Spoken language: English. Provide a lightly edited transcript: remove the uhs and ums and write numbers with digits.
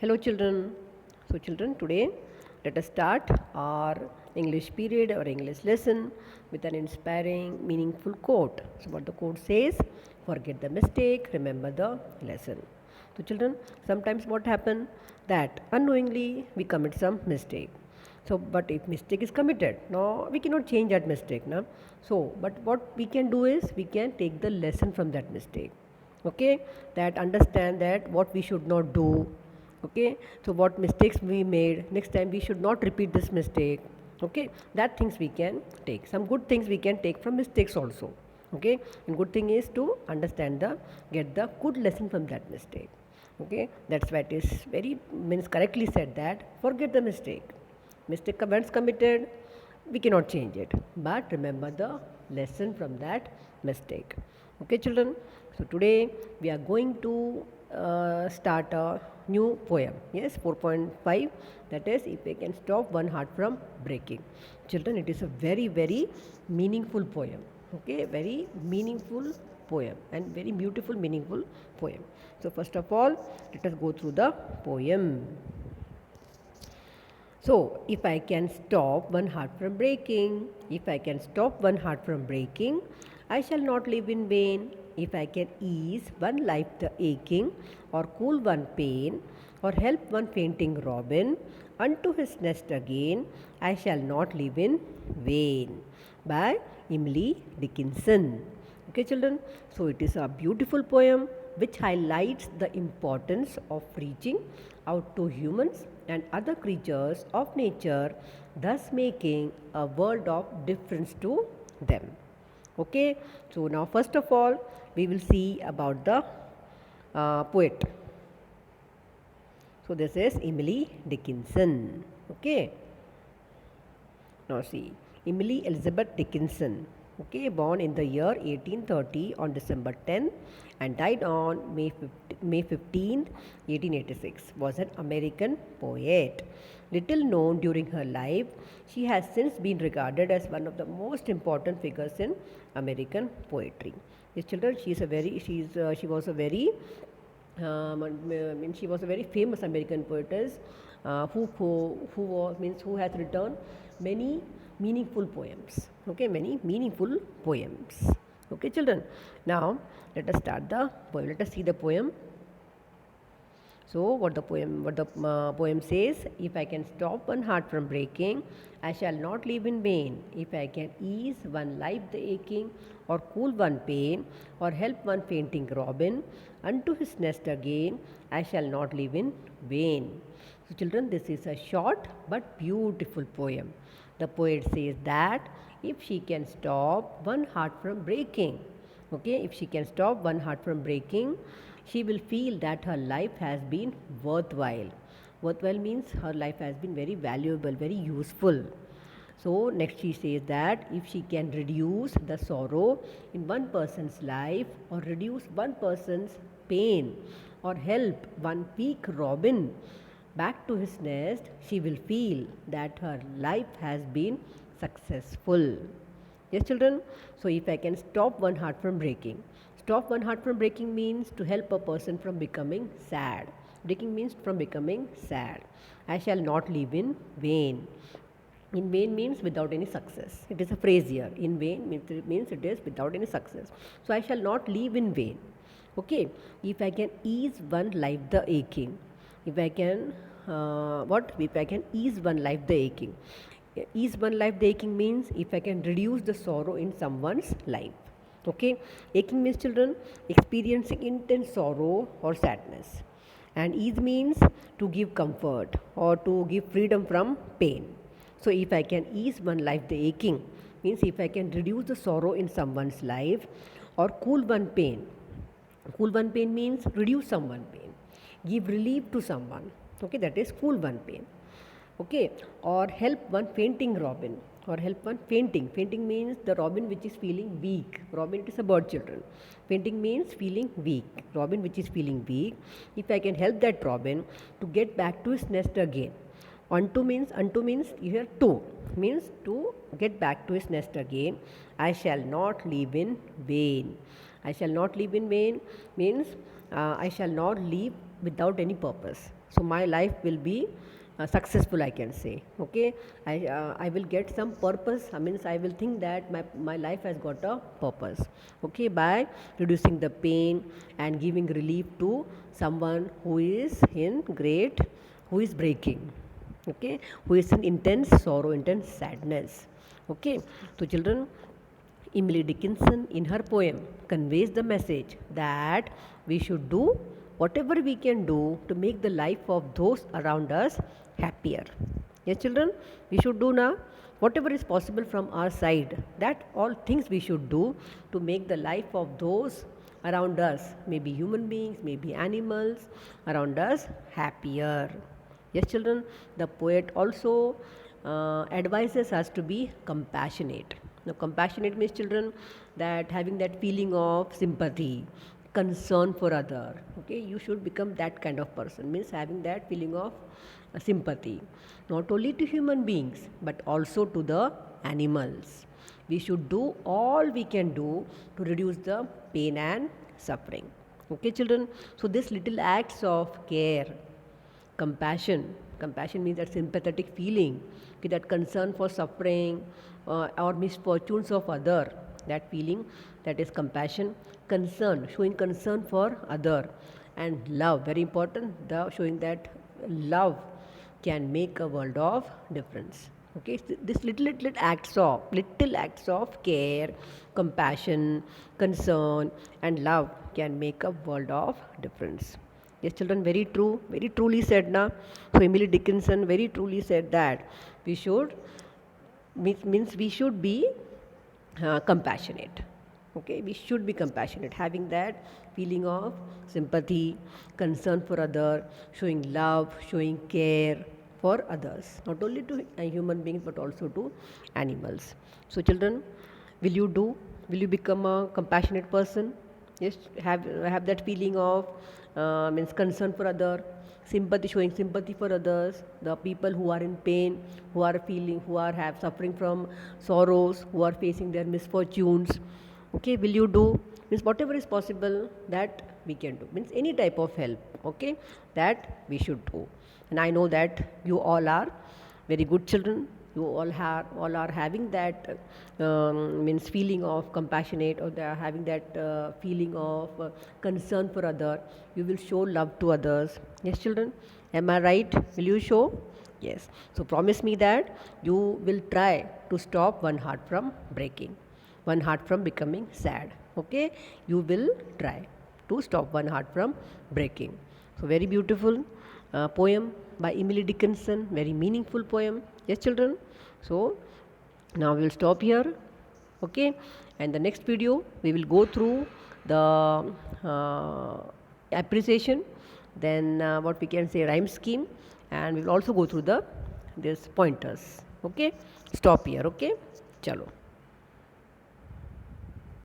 Hello children. So children, today let us start our English period or English lesson with an inspiring, meaningful quote. So what the quote says, forget the mistake, remember the lesson. So children, sometimes what happen that unknowingly we commit some mistake. So but if mistake is committed, now we cannot change that mistake now. So but what we can do is we can take the lesson from that mistake. Okay, that understand that what we should not do. Okay, so what mistakes we made, next time we should not repeat this mistake. Okay, that things we can take, some good things we can take from mistakes also. Okay, and good thing is to understand the get the good lesson from that mistake. Okay, that's why it is very means correctly said that forget the mistake once committed, we cannot change it, but remember the lesson from that mistake. Okay children, so today we are going to start a new poem. Yes, 4.5, that is if I can stop one heart from breaking. Children, it is a very meaningful poem. Okay, very meaningful poem and very beautiful meaningful poem. So first of all, let us go through the poem. So, if I can stop one heart from breaking, if I can stop one heart from breaking, I shall not live in vain. If I can ease one life the aching, or cool one pain, or help one fainting robin unto his nest again, I shall not live in vain. By Emily Dickinson. Okay, children, so it is a beautiful poem which highlights the importance of reaching out to humans and other creatures of nature, thus making a world of difference to them. Okay, so now first of all, we will see about the poet. So this is Emily Dickinson. Okay, now see, Emily Elizabeth Dickinson. Okay, born in the year 1830 on December 10th and died on May 15th, 1886, was an American poet. Little known during her life, she has since been regarded as one of the most important figures in American poetry. Yes, children, she was a very she was a very famous American poetess who has written many meaningful poems. Okay, many meaningful poems. Okay, children. Now let us start the poem. Let us see the poem. So what the poem says: if I can stop one heart from breaking, I shall not live in vain. If I can ease one life the aching, or cool one pain, or help one fainting robin unto his nest again, I shall not live in vain. So children, this is a short but beautiful poem. The poet says that if she can stop one heart from breaking, okay, if she can stop one heart from breaking, she will feel that her life has been worthwhile. Worthwhile means her life has been very valuable, very useful. So next she says that if she can reduce the sorrow in one person's life, or reduce one person's pain, or help one weak robin back to his nest, she will feel that her life has been successful. Yes, children. So if I can stop one heart from breaking. Stop one heart from breaking means to help a person from becoming sad. Breaking means from becoming sad. I shall not live in vain. In vain means without any success. It is a phrase here. In vain means it is without any success. So I shall not live in vain. Okay. If I can ease one life the aching. If I can if I can ease one life the aching. Ease one life the aching means if I can reduce the sorrow in someone's life. Okay, aching means children experiencing intense sorrow or sadness, and ease means to give comfort or to give freedom from pain. So if I can ease one life the aching means if I can reduce the sorrow in someone's life, or cool one pain. Cool one pain means reduce someone pain, give relief to someone. Okay, that is cool one pain. Okay, or help one fainting robin, or help one fainting. Fainting means the robin which is feeling weak. Robin, it is a bird, children. Fainting means feeling weak. Robin which is feeling weak. If I can help that robin to get back to his nest again. Unto means here to means to get back to his nest again. I shall not live in vain. I shall not live in vain means I shall not live without any purpose. So my life will be successful, I can say. Okay, I will get some purpose. I means I will think that my life has got a purpose. Okay, by reducing the pain and giving relief to someone who is in great, who is breaking. Okay, who is in intense sorrow, intense sadness. Okay, so children, Emily Dickinson, in her poem, conveys the message that we should do whatever we can do to make the life of those around us happier. Yes, children, we should do now whatever is possible from our side. That all things we should do to make the life of those around us, maybe human beings, maybe animals around us, happier. Yes, children, the poet also advises us to be compassionate. Now, compassionate means, children, that having that feeling of sympathy, concern for other. Okay, you should become that kind of person. Means having that feeling of sympathy, not only to human beings but also to the animals. We should do all we can do to reduce the pain and suffering. Okay, children. So, this little acts of care, compassion means that sympathetic feeling, okay, that concern for suffering or misfortunes of other, that feeling, that is compassion. Concern, showing concern for other. And love, very important, the showing that love can make a world of difference. Okay, so this little acts of care, compassion, concern and love can make a world of difference. Yes, children, very true, very truly said na. So Emily Dickinson very truly said that we should, means we should be compassionate. Okay, we should be compassionate, having that feeling of sympathy, concern for other, showing love, showing care for others, not only to human beings but also to animals. So children, will you do? Will you become a compassionate person? Yes, have that feeling of means concern for other, sympathy, showing sympathy for others, the people who are in pain, who are feeling, who are have suffering from sorrows, who are facing their misfortunes. Okay, will you do? Means whatever is possible that we can do, means any type of help, okay, that we should do. And I know that you all are very good children. You all are having that means feeling of compassionate, or they are having that feeling of concern for other. You will show love to others. Yes, children, am I right? Will you show? Yes. So promise me that you will try to stop one heart from breaking, one heart from becoming sad. Okay, you will try to stop one heart from breaking. So very beautiful poem by Emily Dickinson, very meaningful poem. Yes, children. So now we will stop here. Okay, and the next video we will go through the appreciation, then what we can say, rhyme scheme, and we will also go through the this pointers. Okay, stop here. Okay, chalo.